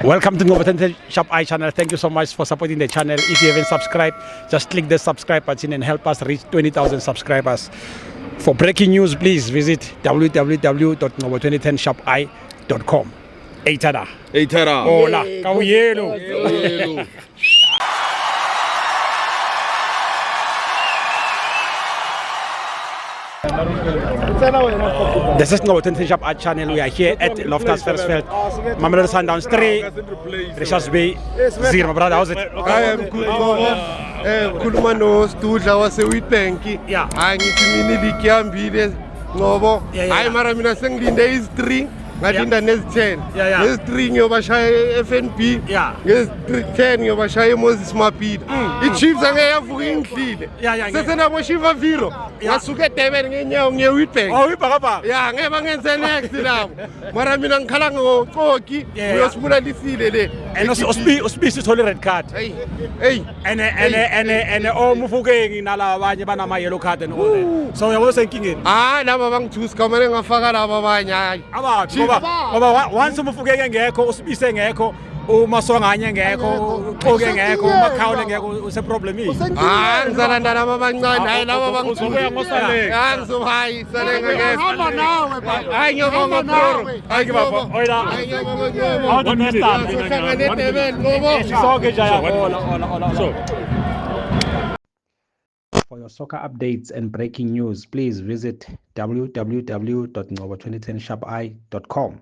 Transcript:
Welcome to Ngobo Shop I channel. Thank you so much for supporting the channel. If you haven't subscribed, just click the subscribe button and help us reach 20,000 subscribers. For breaking news, please visit www.ngobo2010shopi.com. Eitada. Eitada. Hola, Kauyelo. This is Ngobo 2010 Shop Art channel. We are here at Loftus Versfeld. Mamelodi Sundowns 3, Richards Bay 0. My brother, how's it? I am good. Khuluma no Studla wase-Witbank. Yeah. Hayi ngithi mina iligi yambile ngobo. Hayi mara mina sengilinde izi-3 ngalinda nezi-10. Ngezi-3 ngiyobashaya e-FNB. Ngezi-10 ngiyobashaya eMoses Mabhida. I-Chiefs angeke yavuka ingihlile. Sesenabo Shiva Viro. Ngasuka eDurban ngenyawo ngiye-Witbank. Oh, ibhakabhaka. Ya ngeke bangenze next labo. Mara mina ngikhala ngocoki uyosibulalisile le. And uspisi uthole red card. Hey. And omufukeki nalaba abanye banama yellow card and all that. So uyabo senkingeni. Laba bangithusi kamane ngafaka laba abanye hayi. Abathi ngoba once umufukeki engekho usibise engekho umasonganye ngekho uqoke ngekho umakhawule ngekho use problem yini. Ngizalanda laba abancane hayi laba bangithusi ngosaleke. Hayi salenga ngeke. Hamba nawe baba. Hayi ngiyobonga bro. Hayi baba. Oyla. How do you start? For your soccer updates and breaking news, please visit www.ngobo2010shopi.com.